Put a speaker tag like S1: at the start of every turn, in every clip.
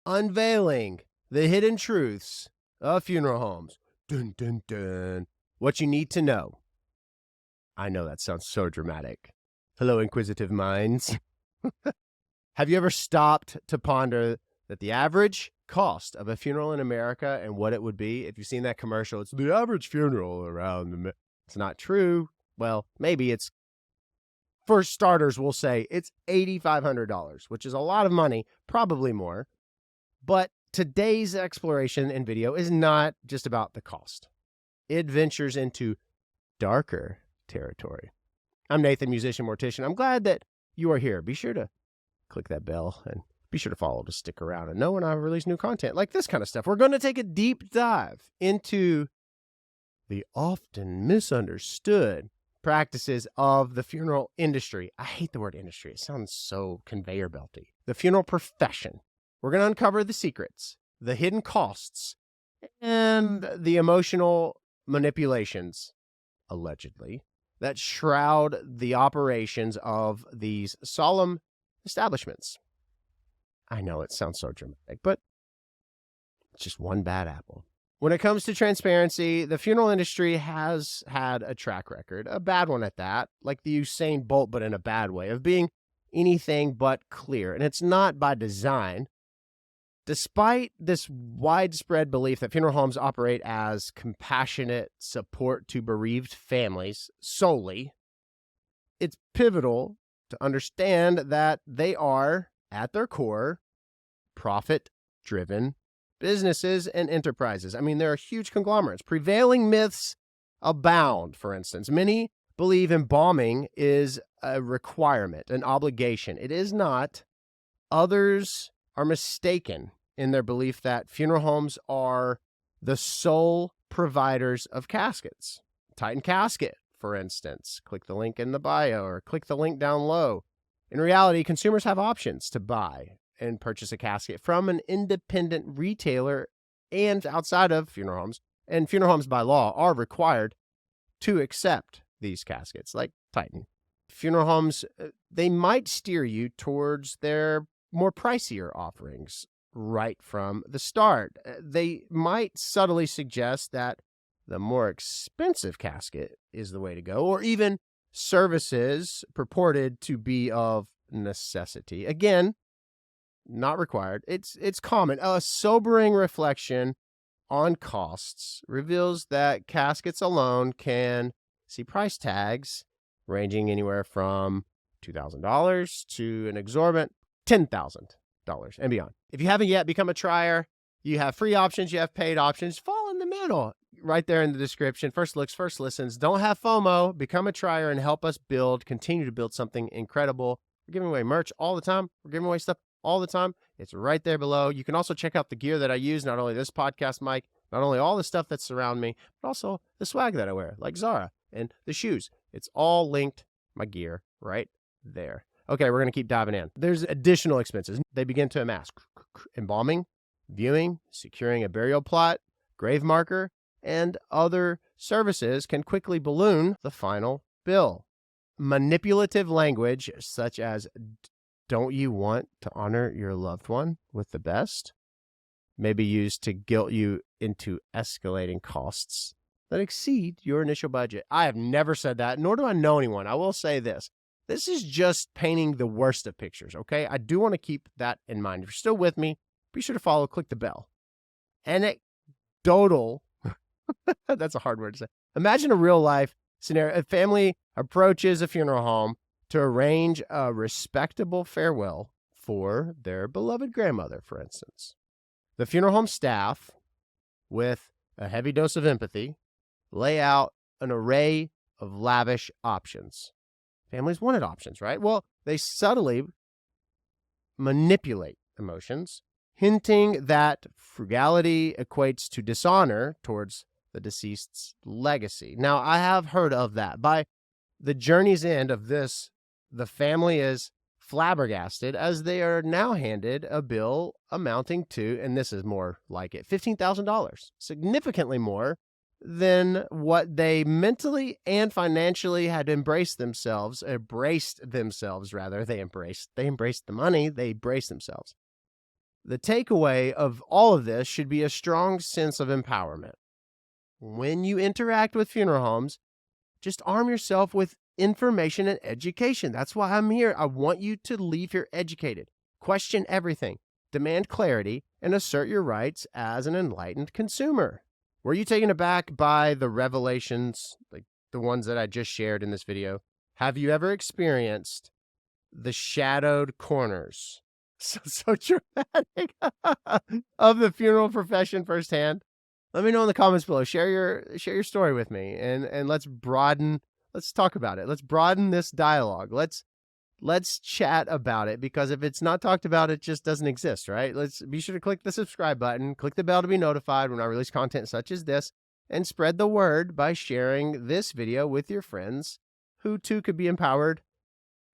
S1: unveiling the hidden truths of funeral homes. Dun, dun, dun. What you need to know. I know that sounds so dramatic. Hello, inquisitive minds. Have you ever stopped to ponder that the average cost of a funeral in America and what it would be? If you've seen that commercial, it's the average funeral around it's not true. Well, maybe it's, for starters, we'll say it's $8,500, which is a lot of money, probably more. But today's exploration and video is not just about the cost. It ventures into darker territory. I'm Nathan, musician, mortician. I'm glad that you are here. Be sure to click that bell and be sure to follow to stick around and know when I release new content like this kind of stuff. We're going to take a deep dive into the often misunderstood practices of the funeral industry. I hate the word industry. It sounds so conveyor belty. The funeral profession. We're going to uncover the secrets, the hidden costs, and the emotional manipulations, allegedly, that shroud the operations of these solemn establishments. I know it sounds so dramatic, but it's just one bad apple. When it comes to transparency, the funeral industry has had a track record, a bad one at that, like the Usain Bolt, but in a bad way, of being anything but clear. And it's not by design. Despite this widespread belief that funeral homes operate as compassionate support to bereaved families solely, it's pivotal to understand that they are, at their core, profit-driven businesses and enterprises. I mean, there are huge conglomerates. Prevailing myths abound, for instance. Many believe embalming is a requirement, an obligation. It is not. Others are mistaken in their belief that funeral homes are the sole providers of caskets. Titan Casket, for instance. Click the link in the bio or click the link down low. In reality, consumers have options to buy and purchase a casket from an independent retailer and outside of funeral homes. And funeral homes by law are required to accept these caskets, like Titan. Funeral homes, they might steer you towards their more pricier offerings right from the start. They might subtly suggest that the more expensive casket is the way to go, or even services purported to be of necessity. Again, not required. It's common. A sobering reflection on costs reveals that caskets alone can see price tags ranging anywhere from $2,000 to an exorbitant $10,000 and beyond. If you haven't yet become a trier, you have free options, you have paid options. Fall in the middle. Right there in the description. First looks, first listens. Don't have FOMO. Become a trier and help us continue to build something incredible. We're giving away merch all the time. We're giving away stuff all the time. It's right there below. You can also check out the gear that I use, not only this podcast mic, not only all the stuff that's around me, but also the swag that I wear, like Zara, and the shoes. It's all linked, my gear, right there. Okay, we're going to keep diving in. There's additional expenses. They begin to amass. Embalming, viewing, securing a burial plot, grave marker, and other services can quickly balloon the final bill. Manipulative language such as, "Don't you want to honor your loved one with the best?" may be used to guilt you into escalating costs that exceed your initial budget. I have never said that, nor do I know anyone. I will say this. This is just painting the worst of pictures, okay? I do want to keep that in mind. If you're still with me, be sure to follow, click the bell. Anecdotal, that's a hard word to say. Imagine a real life scenario. A family approaches a funeral home to arrange a respectable farewell for their beloved grandmother, for instance. The funeral home staff, with a heavy dose of empathy, lay out an array of lavish options. Families wanted options, right? Well, they subtly manipulate emotions, hinting that frugality equates to dishonor towards the deceased's legacy. Now, I have heard of that. By the journey's end of this, the family is flabbergasted as they are now handed a bill amounting to, and this is more like it, $15,000, significantly more than what they mentally and financially had embraced the money, they embraced themselves. The takeaway of all of this should be a strong sense of empowerment. When you interact with funeral homes, just arm yourself with information and education. That's why I'm here. I want you to leave here educated. Question everything, demand clarity, and assert your rights as an enlightened consumer. Were you taken aback by the revelations, like the ones that I just shared in this video? Have you ever experienced the shadowed corners? So dramatic of the funeral profession firsthand. Let me know in the comments below. Share your story with me, and let's talk about it. Let's broaden this dialogue. Let's chat about it, because if it's not talked about, it just doesn't exist, right? Let's be sure to click the subscribe button, click the bell to be notified when I release content such as this, and spread the word by sharing this video with your friends who too could be empowered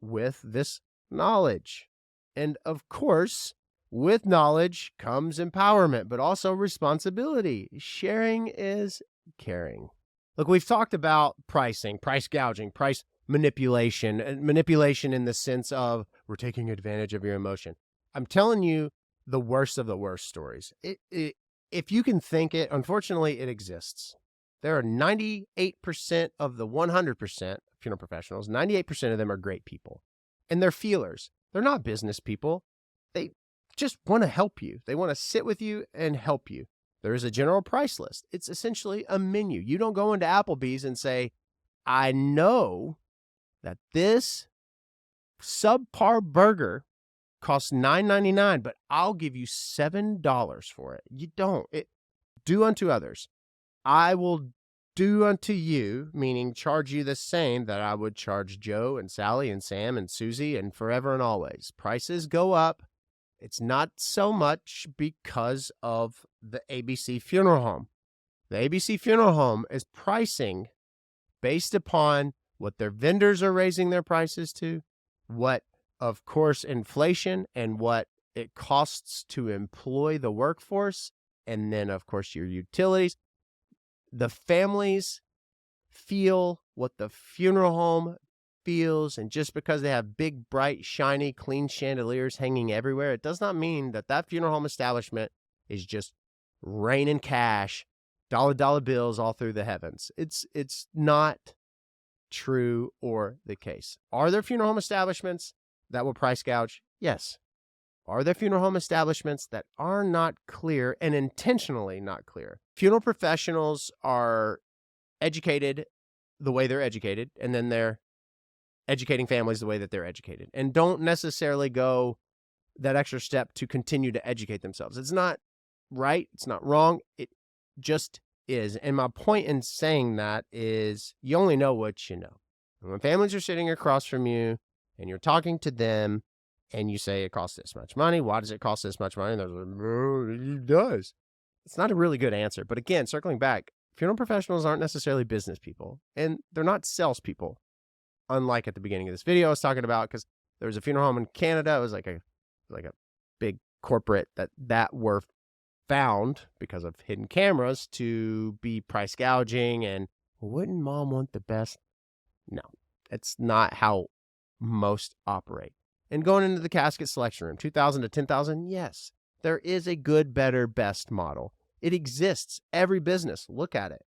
S1: with this knowledge. And of course, with knowledge comes empowerment, but also responsibility. Sharing is caring. Look, we've talked about pricing, price gouging, price manipulation, and manipulation in the sense of we're taking advantage of your emotion. I'm telling you the worst of the worst stories. If you can think it, unfortunately, it exists. There are 98% of the 100% funeral professionals, 98% of them are great people. And they're feelers. They're not business people. They just want to help you. They want to sit with you and help you. There is a general price list. It's essentially a menu. You don't go into Applebee's and say, I know that this subpar burger costs $9.99, but I'll give you $7 for it. You don't. Do unto others. I will do unto you, meaning charge you the same that I would charge Joe and Sally and Sam and Susie and forever and always. Prices go up. It's not so much because of the ABC Funeral Home. The ABC Funeral Home is pricing based upon what their vendors are raising their prices to, what, of course, inflation and what it costs to employ the workforce, and then, of course, your utilities. The families feel what the funeral home feels, and just because they have big, bright, shiny, clean chandeliers hanging everywhere, it does not mean that that funeral home establishment is just raining cash, dollar bills all through the heavens. It's not true or the case. Are there funeral home establishments that will price gouge? Yes. Are there funeral home establishments that are not clear and intentionally not clear? Funeral professionals are educated the way they're educated, and then they're educating families the way that they're educated, and don't necessarily go that extra step to continue to educate themselves. It's not right. It's not wrong. It just is. And my point in saying that is you only know what you know. And when families are sitting across from you and you're talking to them and you say it costs this much money, why does it cost this much money? And they're like, it does. It's not a really good answer. But again, circling back, funeral professionals aren't necessarily business people, and they're not salespeople. Unlike at the beginning of this video I was talking about, because there was a funeral home in Canada. It was like a big corporate that were found because of hidden cameras to be price gouging. And wouldn't mom want the best? No, it's not how most operate. And going into the casket selection room, 2,000 to 10,000, yes, there is a good, better, best model. It exists. Every business, look at it.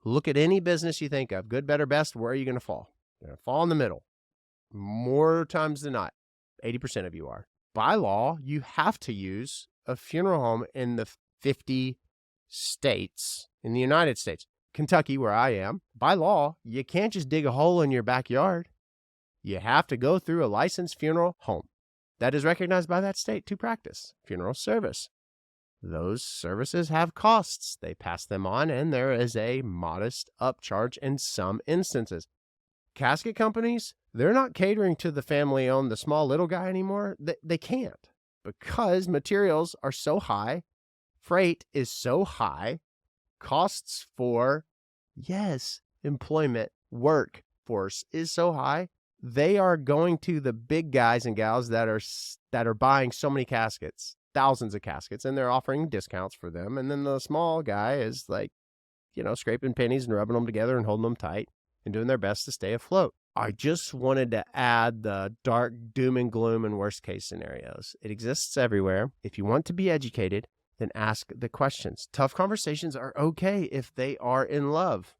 S1: Look at any business you think of, good, better, best. Where are you going to fall? You're going to fall in the middle. More times than not, 80% of you are. By law, you have to use a funeral home in the 50 states in the United States. Kentucky, where I am, by law, you can't just dig a hole in your backyard. You have to go through a licensed funeral home that is recognized by that state to practice funeral service. Those services have costs. They pass them on, and there is a modest upcharge in some instances. Casket companies, they're not catering to the family-owned, the small little guy anymore. They can't, because materials are so high, freight is so high, costs for, yes, employment, workforce is so high. They are going to the big guys and gals that are buying so many caskets, thousands of caskets, and they're offering discounts for them. And then the small guy is like, scraping pennies and rubbing them together and holding them tight and doing their best to stay afloat. I just wanted to add the dark doom and gloom and worst case scenarios. It exists everywhere. If you want to be educated, then ask the questions. Tough conversations are okay if they are in love.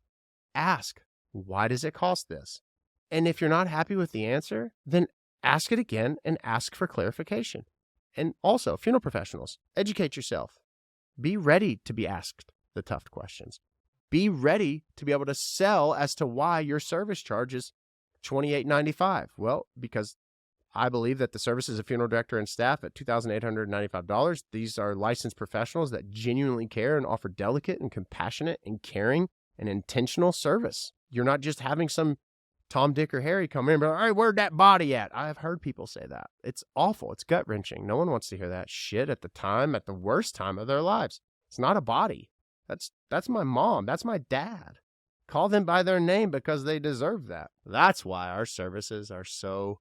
S1: Ask, why does it cost this? And if you're not happy with the answer, then ask it again and ask for clarification. And also, funeral professionals, educate yourself. Be ready to be asked the tough questions. Be ready to be able to sell as to why your service charge is $28.95. Well, because I believe that the services of funeral director and staff at $2,895, these are licensed professionals that genuinely care and offer delicate and compassionate and caring and intentional service. You're not just having some Tom, Dick, or Harry come in and be like, all right, where'd that body at? I've heard people say that. It's awful. It's gut-wrenching. No one wants to hear that shit at the worst time of their lives. It's not a body. That's my mom. That's my dad. Call them by their name because they deserve that. That's why our services are so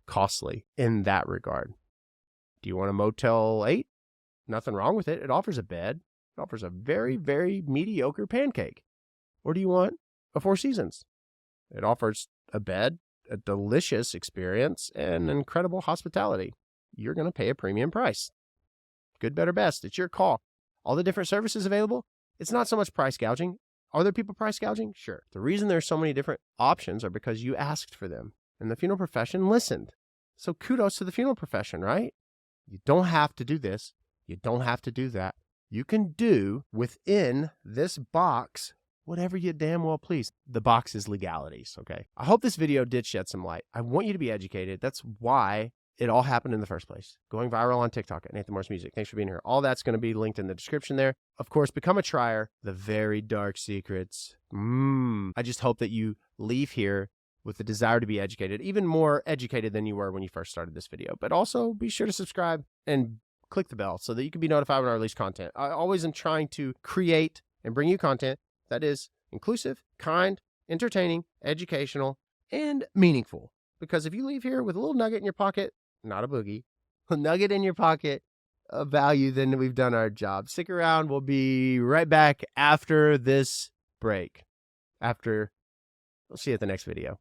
S1: costly in that regard. Do you want a Motel 8? Nothing wrong with it. It offers a bed. It offers a very, very mediocre pancake. Or do you want a Four Seasons? It offers a bed, a delicious experience, and incredible hospitality. You're going to pay a premium price. Good, better, best. It's your call. All the different services available, it's not so much price gouging. Are there people price gouging? Sure. The reason there's so many different options are because you asked for them, and the funeral profession listened. So kudos to the funeral profession, right? You don't have to do this. You don't have to do that. You can do within this box whatever you damn well please. The box is legalities, okay? I hope this video did shed some light. I want you to be educated. That's why it all happened in the first place. Going viral on TikTok at NathanMorrisMusic. Thanks for being here. All that's going to be linked in the description there. Of course, become a trier. The very dark secrets. I just hope that you leave here with the desire to be educated, even more educated than you were when you first started this video. But also be sure to subscribe and click the bell so that you can be notified when I release content. I always am trying to create and bring you content that is inclusive, kind, entertaining, educational, and meaningful. Because if you leave here with a little nugget in your pocket, not a boogie, a nugget in your pocket of value, then we've done our job. Stick around. We'll be right back after this break. We'll see you at the next video.